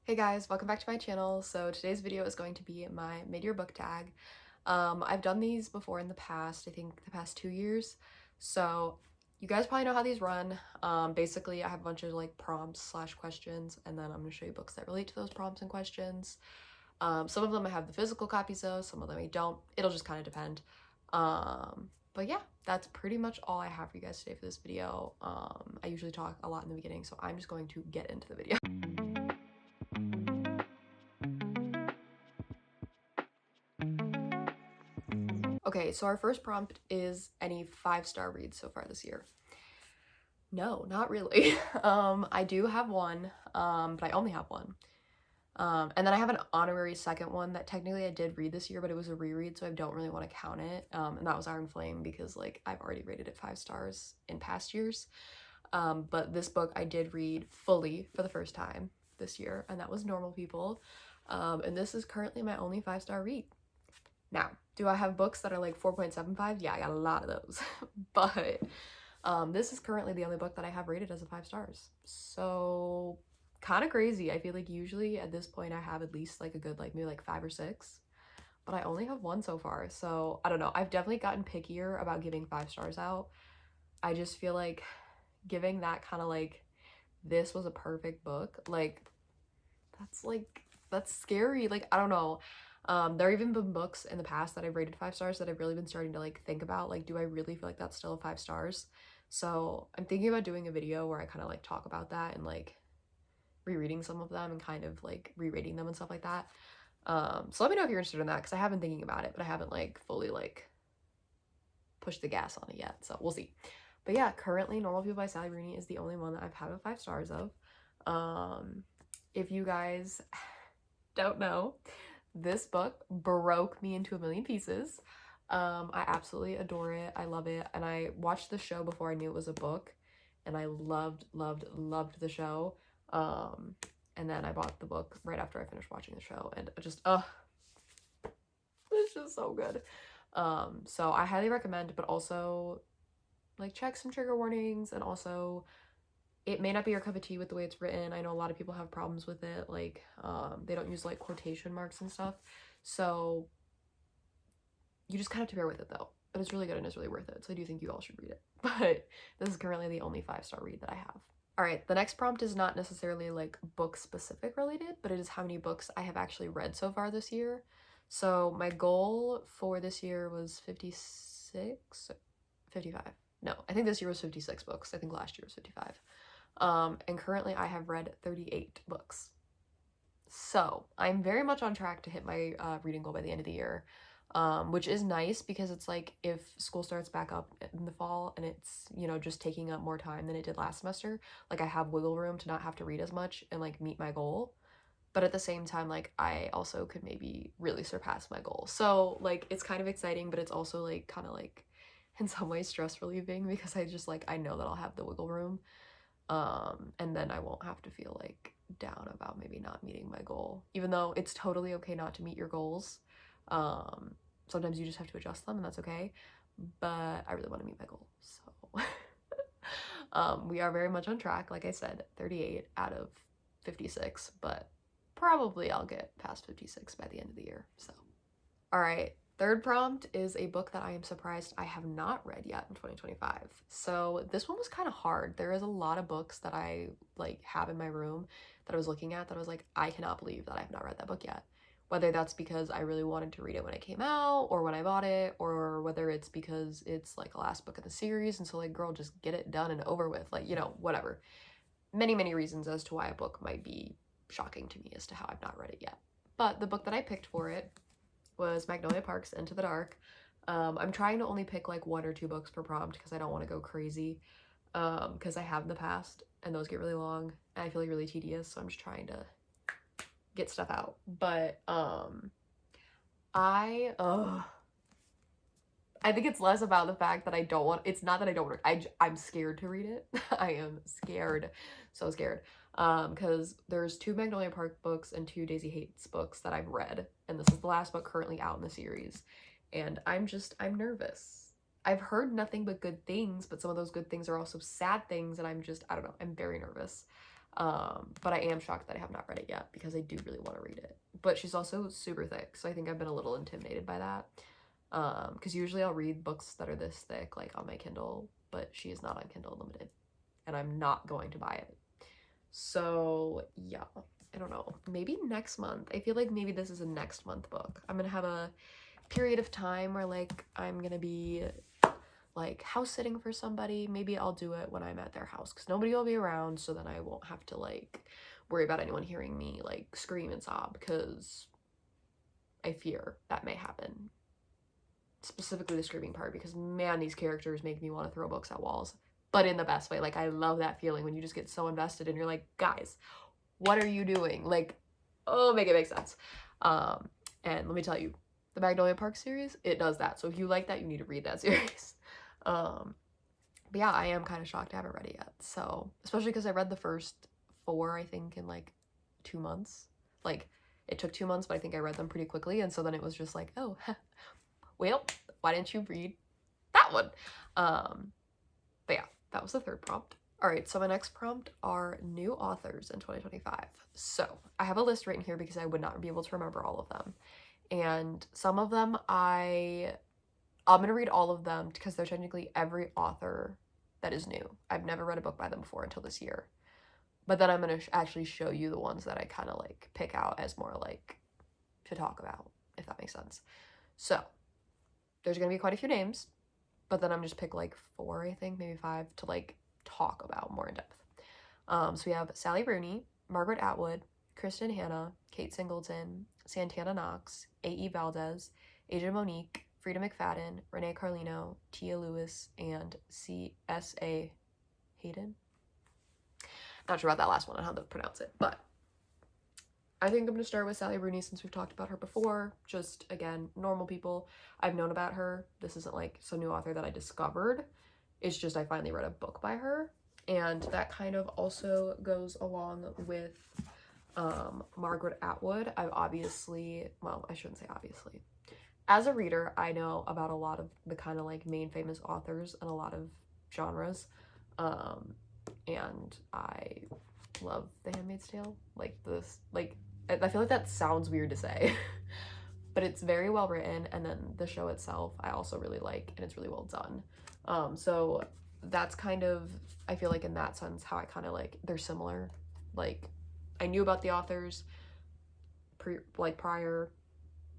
Hey guys, welcome back to my channel. So today's video is going to be my mid-year book tag. I've done these before in the past, I think the past 2 years. So you guys probably know how these run. Basically I have a bunch of like prompts slash questions, and then I'm going to show you books that relate to those prompts and questions. Some of them I have the physical copies of, some of them I don't. It'll just kind of depend. But yeah, that's pretty much all I have for you guys today for this video. I usually talk a lot in the beginning, so I'm just going to get into the video. Okay, so our first prompt is any 5-star reads so far this year. No, not really. I do have one, but I only have one. And then I have an honorary second one that technically I did read this year, but it was a reread, so I don't really want to count it. And that was Iron Flame because like I've already rated it 5 stars in past years. But this book I did read fully for the first time this year, and that was Normal People. And this is currently my only 5-star read. Now, do I have books that are like 4.75? Yeah, I got a lot of those. But this is currently the only book that I have rated as a 5 stars. So kind of crazy. I feel like usually at this point I have at least like a good like maybe like 5 or 6. But I only have one so far. So I don't know. I've definitely gotten pickier about giving 5 stars out. I just feel like giving that kind of like this was a perfect book. That's scary. Like, I don't know. There have even been books in the past that I've rated 5 stars that I've really been starting to like think about, like, do I really feel like that's still a 5 stars? So I'm thinking about doing a video where I kind of like talk about that and like rereading some of them and kind of like re-rating them and stuff like that. So let me know if you're interested in that, because I have been thinking about it, but I haven't like fully like pushed the gas on it yet, so we'll see. But yeah, currently Normal People by Sally Rooney is the only one that I've had a 5 stars of. If you guys don't know, this book broke me into a million pieces. I absolutely adore it. I love it. And I watched the show before I knew it was a book, and I loved the show. And then I bought the book right after I finished watching the show, and just it's just so good. So I highly recommend, but also like check some trigger warnings, and also it may not be your cup of tea with the way it's written. I know a lot of people have problems with it, like they don't use like quotation marks and stuff, so you just kind of have to bear with it though. But it's really good and it's really worth it, so I do think you all should read it. But this is currently the only 5-star read that I have. All right, the next prompt is not necessarily like book specific related, but it is how many books I have actually read so far this year. So my goal for this year was 56, 55. No, I think this year was 56 books. I think last year was 55. And currently I have read 38 books. So I'm very much on track to hit my reading goal by the end of the year, which is nice because it's like if school starts back up in the fall and it's, you know, just taking up more time than it did last semester, like I have wiggle room to not have to read as much and like meet my goal. But at the same time, like I also could maybe really surpass my goal. So like it's kind of exciting, but it's also like kind of like in some ways stress relieving because I just like I know that I'll have the wiggle room. And then I won't have to feel like down about maybe not meeting my goal, even though it's totally okay not to meet your goals. Sometimes you just have to adjust them, and that's okay, but I really want to meet my goal, so we are very much on track. Like I said, 38 out of 56, but probably I'll get past 56 by the end of the year. So all right, third prompt is a book that I am surprised I have not read yet in 2025. So this one was kind of hard. There is a lot of books that I like have in my room that I was looking at that I was like, I cannot believe that I have not read that book yet. Whether that's because I really wanted to read it when it came out or when I bought it, or whether it's because it's like the last book in the series and so like, girl, just get it done and over with, like, you know, whatever. Many reasons as to why a book might be shocking to me as to how I've not read it yet. But the book that I picked for it was Magnolia Park's Into the Dark. I'm trying to only pick like 1 or 2 books per prompt because I don't want to go crazy, because I have in the past and those get really long and I feel like really tedious, so I'm just trying to get stuff out. But I think it's less about the fact that I don't want, it's not that I don't want to, I'm scared to read it. I am scared, so scared. Because there's 2 Magnolia Park books and 2 Daisy Hates books that I've read, and this is the last book currently out in the series, and I'm nervous. I've heard nothing but good things, but some of those good things are also sad things, and I don't know, I'm very nervous. But I am shocked that I have not read it yet because I do really want to read it. But she's also super thick, so I think I've been a little intimidated by that. Because usually I'll read books that are this thick, like on my Kindle, but she is not on Kindle Unlimited, and I'm not going to buy it. So yeah, I don't know. Maybe next month. I feel like maybe this is a next month book. I'm gonna have a period of time where like I'm gonna be like house sitting for somebody. Maybe I'll do it when I'm at their house because nobody will be around, so then I won't have to like worry about anyone hearing me like scream and sob, because I fear that may happen. Specifically the screaming part, because man, these characters make me want to throw books at walls, but in the best way. Like I love that feeling when you just get so invested and you're like, guys, what are you doing? Like, oh, make it make sense. And let me tell you, the Magnolia Park series, it does that. So if you like that, you need to read that series. But yeah, I am kind of shocked I haven't read it yet. So, especially because I read the first 4, I think, in like 2 months. Like, it took 2 months, but I think I read them pretty quickly. And so then it was just like, oh, well, why didn't you read that one? But yeah, that was the third prompt. All right, so my next prompt are new authors in 2025. So I have a list written here because I would not be able to remember all of them. And some of them I'm going to read all of them because they're technically every author that is new. I've never read a book by them before until this year. But then I'm going to actually show you the ones that I kind of like pick out as more like to talk about, if that makes sense. So there's going to be quite a few names, but then I'm just pick like 4, I think, maybe 5 to like talk about more in depth. So we have Sally Rooney, Margaret Atwood, Kristen Hanna, Kate Singleton, Santana Knox, A.E. Valdez, Aja Monique, Frida McFadden, Renee Carlino, Tia Lewis, and C.S.A. Hayden. Not sure about that last one and how to pronounce it, but I think I'm going to start with Sally Rooney since we've talked about her before. Just, again, normal people. I've known about her. This isn't like some new author that I discovered. It's just I finally read a book by her. And that kind of also goes along with Margaret Atwood. I've obviously, well, I shouldn't say obviously. As a reader, I know about a lot of the kind of like main famous authors and a lot of genres. And I love The Handmaid's Tale. Like this, like, I feel like that sounds weird to say, but it's very well written. And then the show itself, I also really like, and it's really well done. So that's kind of, I feel like in that sense, how I kind of like, they're similar. Like, I knew about the authors prior.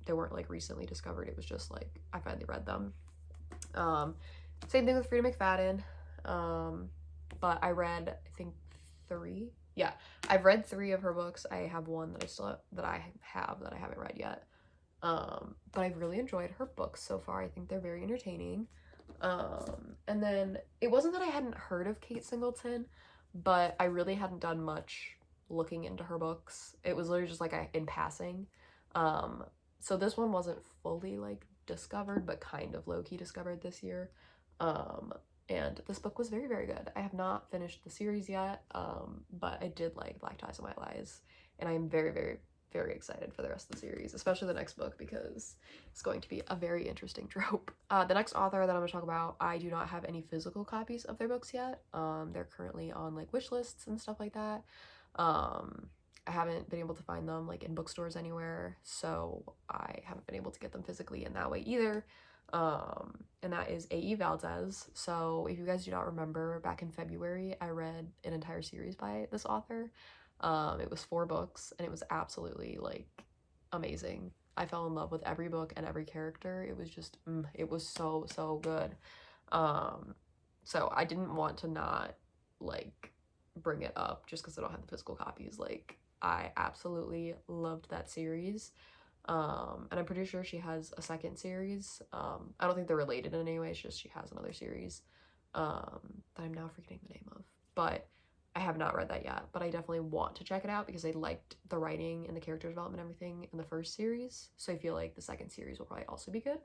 They weren't like recently discovered. It was just like, I finally read them. Same thing with Frida McFadden. But I read, I think 3. Yeah, I've read 3 of her books. I have one that I haven't read yet. But I've really enjoyed her books so far. I think they're very entertaining. And then it wasn't that I hadn't heard of Kate Singleton, but I really hadn't done much looking into her books. It was literally just like in passing. So this one wasn't fully like discovered, but kind of low-key discovered this year. And this book was very, very good. I have not finished the series yet, but I did like Black Ties and White Lies, and I am very, very, very excited for the rest of the series, especially the next book, because it's going to be a very interesting trope. The next author that I'm going to talk about, I do not have any physical copies of their books yet. They're currently on like wish lists and stuff like that. I haven't been able to find them like in bookstores anywhere, so I haven't been able to get them physically in that way either. And that is A.E. Valdez. So if you guys do not remember, back in February, I read an entire series by this author. It was 4 books, and it was absolutely like amazing. I fell in love with every book and every character. It was just, it was so, so good. So I didn't want to not like bring it up just because I don't have the physical copies. Like, I absolutely loved that series. And I'm pretty sure she has a second series. I don't think they're related in any way. It's just she has another series that I'm now forgetting the name of. But I have not read that yet. But I definitely want to check it out because I liked the writing and the character development and everything in the first series. So I feel like the second series will probably also be good.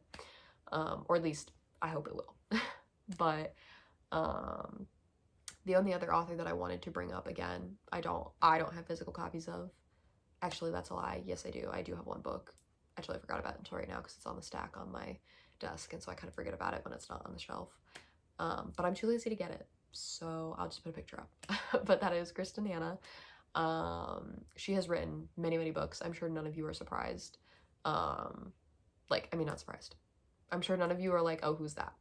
Or at least I hope it will. But the only other author that I wanted to bring up again, I don't have physical copies of. Actually, that's a lie. Yes, I do. I do have one book. I totally forgot about it until right now because it's on the stack on my desk, and so I kind of forget about it when it's not on the shelf. But I'm too lazy to get it. so I'll just put a picture up. But that is Kristen Hanna. She has written many, many books. I'm sure none of you are surprised. Not surprised. I'm sure none of you are like, oh, who's that?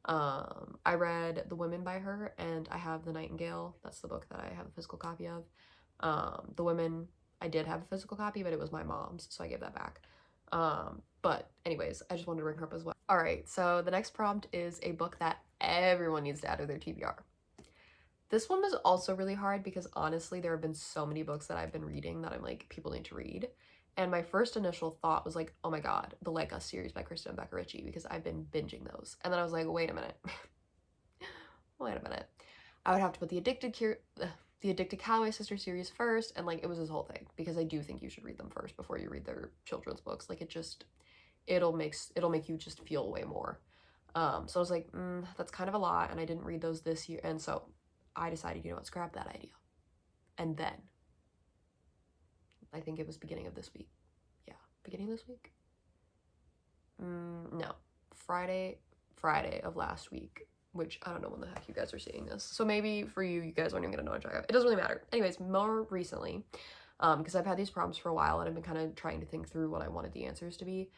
I read The Women by her, and I have The Nightingale. That's the book that I have a physical copy of. The Women, I did have a physical copy, but it was my mom's, so I gave that back. But anyways, I just wanted to bring her up as well. All right, so the next prompt is a book that everyone needs to add to their TBR. This one was also really hard because honestly, there have been so many books that I've been reading that I'm like, people need to read. And my first initial thought was like, oh my god, the Like Us series by Kristen and Becca Ritchie, because I've been binging those. And then I was like, wait a minute. Wait a minute. I would have to put the Addicted Calloway Sister series first, and like it was this whole thing, because I do think you should read them first before you read their children's books. Like it'll make you just feel way more. So I was like, that's kind of a lot, and I didn't read those this year, and so I decided, you know what, scrap that idea. And then I think it was beginning of this week. Yeah, beginning of this week? No, Friday of last week, which I don't know when the heck you guys are seeing this. So maybe for you, you guys aren't even gonna know what to check out. It doesn't really matter. Anyways, more recently, because I've had these prompts for a while and I've been kind of trying to think through what I wanted the answers to be.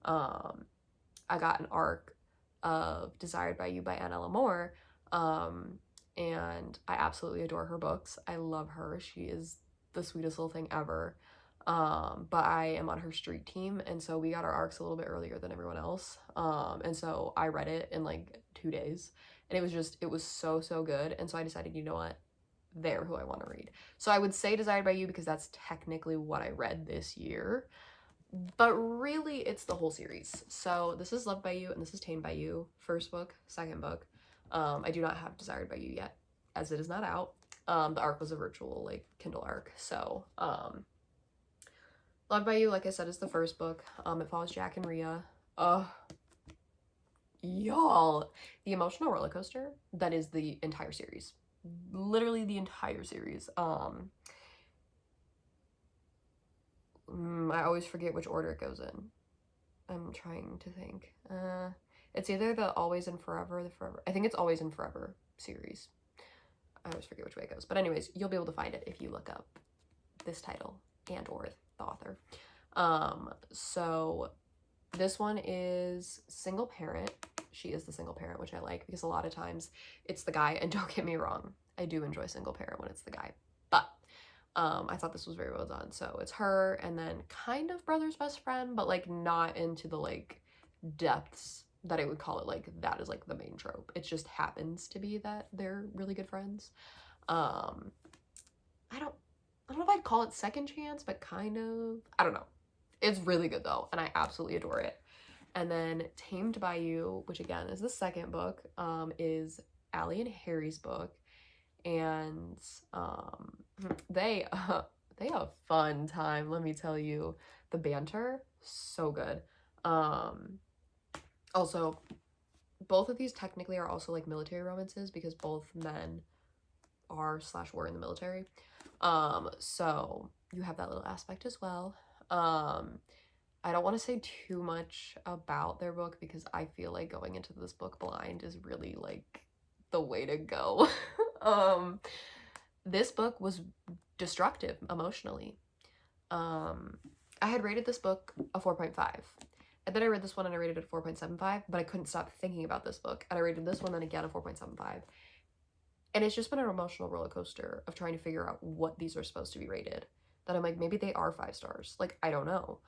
I got an arc of Desired by You by Anna Lamore, and I absolutely adore her books. I love her. She is the sweetest little thing ever. But I am on her street team, and so we got our arcs a little bit earlier than everyone else. And so I read it in like 2 days, and it was so, so good. And so I decided, you know what, they're who I want to read. So I would say Desired by You because that's technically what I read this year, but really it's the whole series. So this is Loved by You and this is Tamed by You, first book, second book. I do not have Desired by You yet, as it is not out. The arc was a virtual like Kindle arc. So Loved by You, like I said, is the first book. It follows Jack and Rhea. Y'all, the emotional roller coaster that is the entire series. Literally the entire series. I always forget which order it goes in. I'm trying to think. It's either the Always and Forever, I think it's Always and Forever series. I always forget which way it goes. But anyways, you'll be able to find it if you look up this title and or the author. So this one is single parent. She is the single parent, which I like because a lot of times it's the guy, and don't get me wrong, I do enjoy single parent when it's the guy, but I thought this was very well done. So it's her and then kind of brother's best friend, but like not into the like depths that I would call it, like that is like the main trope. It just happens to be that they're really good friends. I don't know if I'd call it second chance, but kind of, I don't know. It's really good though, and I absolutely adore it. And then Tamed by You, which again is the second book, is Allie and Harry's book, and they have a fun time, let me tell you. The banter, so good. Also, both of these technically are also like military romances because both men are / were in the military. So you have that little aspect as well. I don't want to say too much about their book because I feel like going into this book blind is really like the way to go. This book was destructive emotionally. I had rated this book a 4.5. And then I read this one and I rated it a 4.75, but I couldn't stop thinking about this book. And I rated this one then again a 4.75. And it's just been an emotional roller coaster of trying to figure out what these are supposed to be rated. That I'm like, maybe they are 5 stars. Like, I don't know.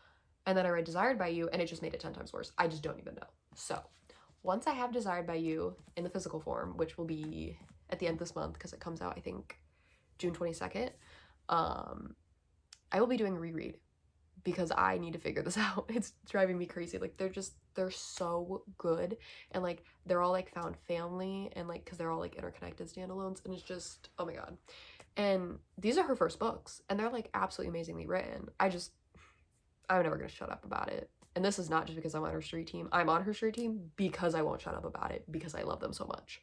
And then I read Desired by You and it just made it 10 times worse. I just don't even know. So once I have Desired by You in the physical form, which will be at the end of this month because it comes out, I think, June 22nd, I will be doing a reread because I need to figure this out. It's driving me crazy. Like, they're so good. And like, they're all like found family and like, cause they're all like interconnected standalones. And it's just, oh my God. And these are her first books and they're like absolutely amazingly written. I'm never gonna shut up about it. And this is not just because I'm on her street team. I'm on her street team because I won't shut up about it because I love them so much.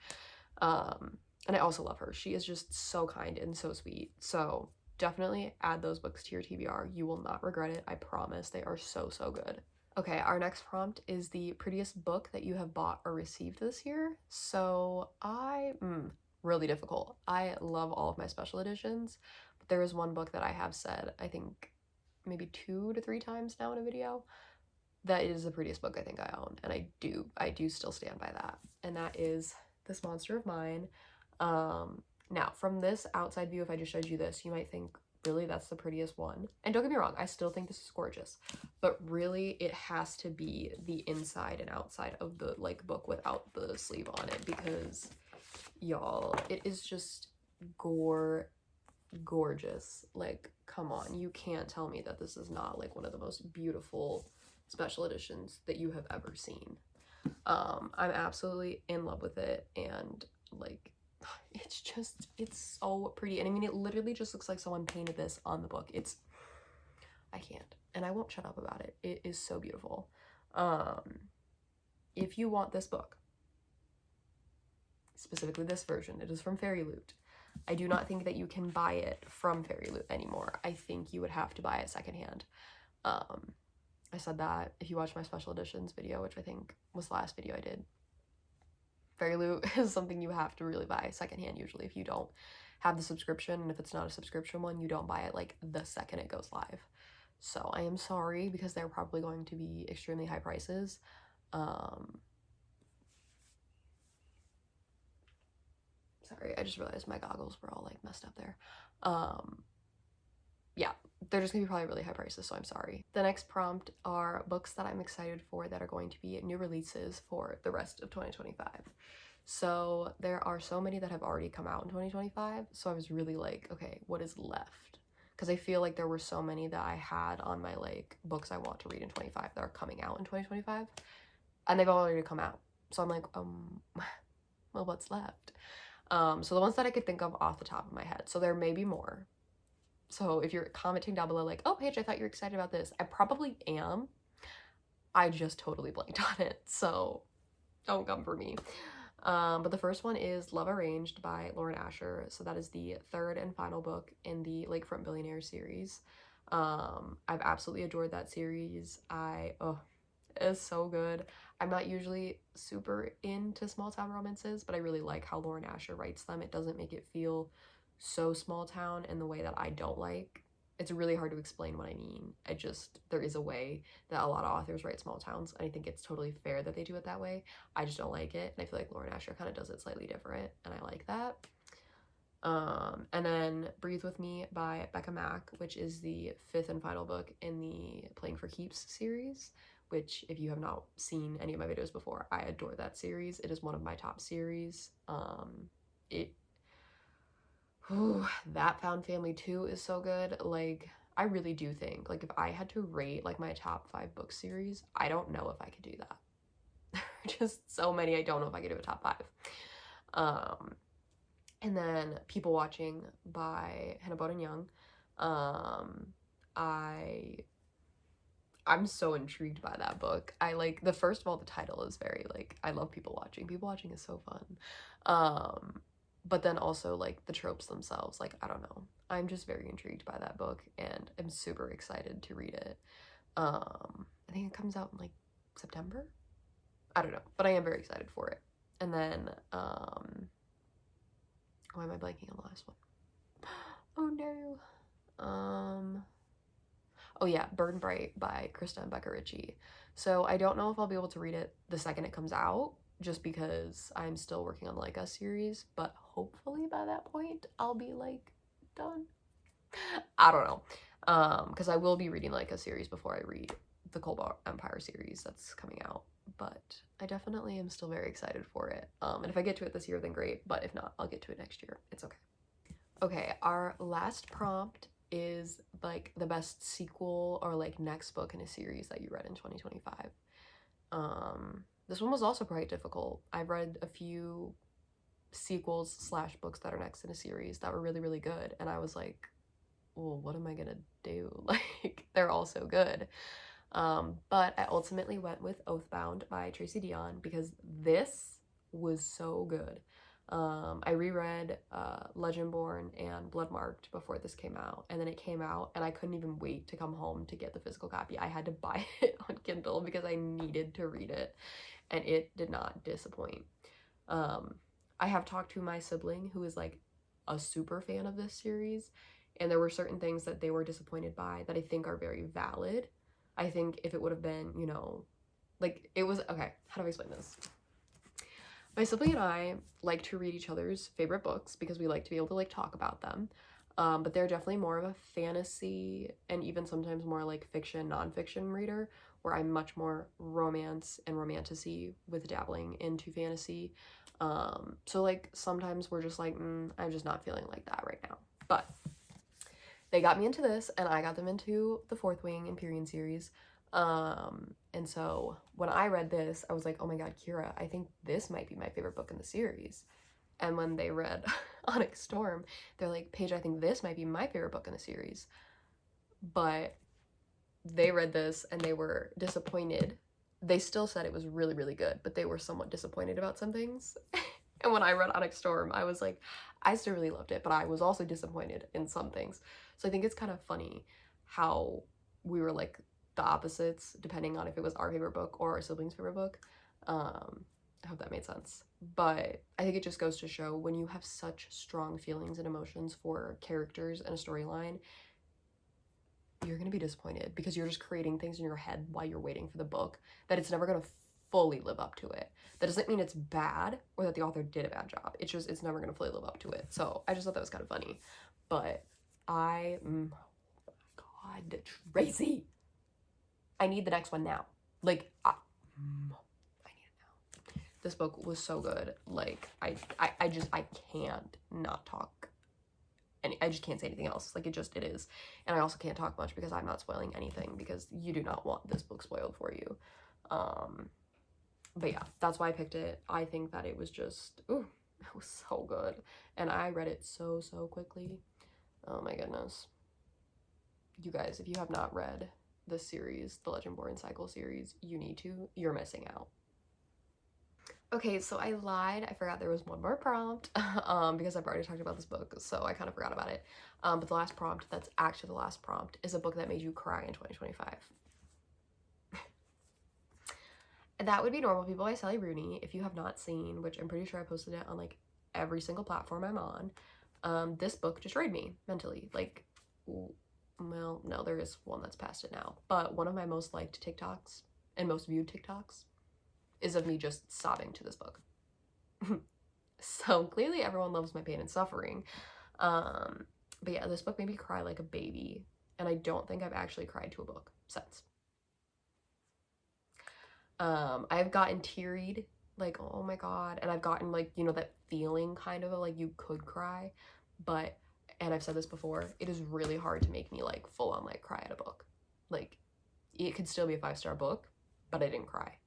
And I also love her. She is just so kind and so sweet. So definitely add those books to your TBR. You will not regret it. I promise. They are so, so good. Okay, our next prompt is the prettiest book that you have bought or received this year. So really difficult. I love all of my special editions, but there is one book that I have said, I think maybe 2 to 3 times now in a video, that is the prettiest book I think I own, and I do still stand by that, and that is This Monster of Mine. Now, from this outside view, if I just showed you this, you might think, really, that's the prettiest one? And don't get me wrong, I still think this is gorgeous, but really, it has to be the inside and outside of the, like, book without the sleeve on it, because, y'all, it is just gorgeous. Like, come on, you can't tell me that this is not, like, one of the most beautiful special editions that you have ever seen. I'm absolutely in love with it, and, like, it's so pretty. And I mean, it literally just looks like someone painted this on the book. I can't, and I won't shut up about it. It is so beautiful. If you want this book, specifically this version, it is from Fairy Loot. I do not think that you can buy it from Fairy Loot anymore. I think you would have to buy it secondhand. I said that if you watch my special editions video, which I think was the last video I did. Fairy Loot is something you have to really buy secondhand usually if you don't have the subscription, and if it's not a subscription one, you don't buy it like the second it goes live. So I am sorry, because they're probably going to be extremely high prices. Sorry, I just realized my goggles were all like messed up there. Yeah, they're just gonna be probably really high prices, so I'm sorry. The next prompt are books that I'm excited for that are going to be new releases for the rest of 2025. So there are so many that have already come out in 2025, so I was really like, okay, what is left? Because I feel like there were so many that I had on my, like, books I want to read in 25 that are coming out in 2025, and they've already come out. So I'm like, well, what's left? So the ones that I could think of off the top of my head, so there may be more. So if you're commenting down below like, oh, Paige, I thought you were excited about this, I probably am. I just totally blanked on it, so don't come for me. But the first one is Love Arranged by Lauren Asher. So that is the third and final book in the Lakefront Billionaire series. I've absolutely adored that series. It's so good. I'm not usually super into small town romances, but I really like how Lauren Asher writes them. It doesn't make it feel so small town in the way that I don't like. It's really hard to explain what I mean. There is a way that a lot of authors write small towns, and I think it's totally fair that they do it that way. I just don't like it, and I feel like Lauren Asher kind of does it slightly different, and I like that. And then Breathe With Me by Becca Mack, which is the fifth and final book in the Playing for Keeps series, which, if you have not seen any of my videos before, I adore that series. It is one of my top series. That Found Family 2 is so good. Like, I really do think, like, if I had to rate, like, my top 5 book series, I don't know if I could do that. Just so many, I don't know if I could do a top 5. And then People Watching by Hannah Boden Young. I'm so intrigued by that book. I like, first of all, the title is very, like, I love People Watching. People Watching is so fun. But then also, like, the tropes themselves, like, I don't know. I'm just very intrigued by that book, and I'm super excited to read it. I think it comes out in, like, September? I don't know, but I am very excited for it. And then, why am I blanking on the last one? Oh, no. Oh yeah, Burn Bright by Krista and Becca Ritchie. So I don't know if I'll be able to read it the second it comes out, just because I'm still working on the Like Us series, but hopefully by that point I'll be, like, done. I don't know. Because I will be reading Like Us series before I read the Cold Empire series that's coming out, but I definitely am still very excited for it. And if I get to it this year, then great, but if not, I'll get to it next year. It's okay. Okay, our last prompt is, like, the best sequel or, like, next book in a series that you read in 2025. This one was also quite difficult. I've read a few sequels / books that are next in a series that were really, really good, and I was like, well, what am I gonna do? Like, they're all so good. But I ultimately went with Oathbound by Tracy Deonn because this was so good. I reread Legendborn and Bloodmarked before this came out, and then it came out, and I couldn't even wait to come home to get the physical copy. I had to buy it on Kindle because I needed to read it, and it did not disappoint. I have talked to my sibling who is like a super fan of this series, and there were certain things that they were disappointed by that I think are very valid. I think if it would have been, you know, like it was, okay, how do I explain this? My sibling and I like to read each other's favorite books because we like to be able to like talk about them. But they're definitely more of a fantasy and even sometimes more like fiction, nonfiction reader, where I'm much more romance and romantasy with dabbling into fantasy. So like sometimes we're just like, I'm just not feeling like that right now. But they got me into this, and I got them into the Fourth Wing Empyrean series. And so when I read this, I was like, oh my god, Kira, I think this might be my favorite book in the series. And when they read Onyx Storm, they're like, Paige, I think this might be my favorite book in the series. But they read this and they were disappointed. They still said it was really, really good, but they were somewhat disappointed about some things. And when I read Onyx Storm, I was like, I still really loved it, but I was also disappointed in some things. So I think it's kind of funny how we were like the opposites, depending on if it was our favorite book or our sibling's favorite book. I hope that made sense. But I think it just goes to show when you have such strong feelings and emotions for characters and a storyline, you're going to be disappointed because you're just creating things in your head while you're waiting for the book that it's never going to fully live up to it. That doesn't mean it's bad or that the author did a bad job. It's just, it's never going to fully live up to it. So I just thought that was kind of funny. But oh my god, Tracy, I need the next one now. Like, I need it now. This book was so good. Like, I can't not talk. And I just can't say anything else. Like, it is. And I also can't talk much because I'm not spoiling anything because you do not want this book spoiled for you. But yeah, that's why I picked it. I think that it was just, ooh, it was so good. And I read it so quickly. Oh my goodness. You guys, if you have not read this series, the Legendborn Cycle series, you need to. You're missing out. Okay, so I lied. I forgot there was one more prompt because I've already talked about this book, so I kind of forgot about it. But the last prompt, that's actually the last prompt, is a book that made you cry in 2025. That would be Normal People by Sally Rooney. If you have not seen, which I'm pretty sure I posted it on like every single platform I'm on, this book destroyed me mentally. Like, well, no, there is one that's past it now, but one of my most liked TikToks and most viewed TikToks is of me just sobbing to this book. So clearly everyone loves my pain and suffering. But yeah, this book made me cry like a baby, and I don't think I've actually cried to a book since. I've gotten teary-eyed, like, oh my god, and I've gotten like, you know, that feeling kind of like you could cry, but, and I've said this before, it is really hard to make me like full on like cry at a book. Like, it could still be a 5-star book, but I didn't cry.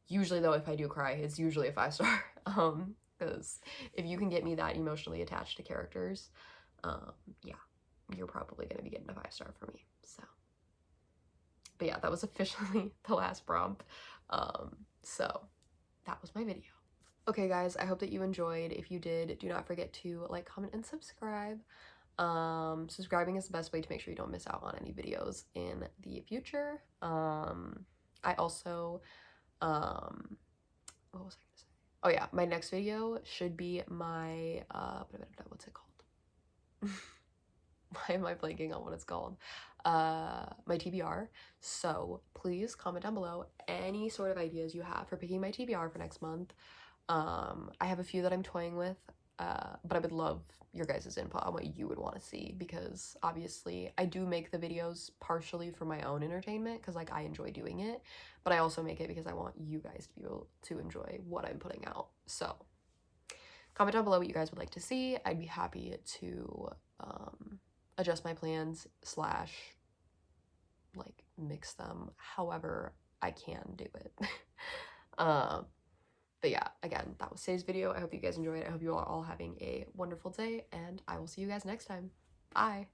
Usually though, if I do cry, it's usually a 5-star. Because if you can get me that emotionally attached to characters, yeah, you're probably gonna be getting a 5-star for me. So, but yeah, that was officially the last prompt. So that was my video. Okay guys, I hope that you enjoyed. If you did, do not forget to like, comment, and subscribe. Subscribing is the best way to make sure you don't miss out on any videos in the future. I also, what was I gonna say? Oh yeah, my next video should be my, what's it called? Why am I blanking on what it's called? My TBR. So please comment down below any sort of ideas you have for picking my TBR for next month. I have a few that I'm toying with, but I would love your guys' input on what you would want to see, because obviously I do make the videos partially for my own entertainment because like I enjoy doing it, but I also make it because I want you guys to be able to enjoy what I'm putting out. So comment down below what you guys would like to see. I'd be happy to adjust my plans slash like mix them however I can do it. But yeah, again, that was today's video. I hope you guys enjoyed it. I hope you are all having a wonderful day, and I will see you guys next time. Bye.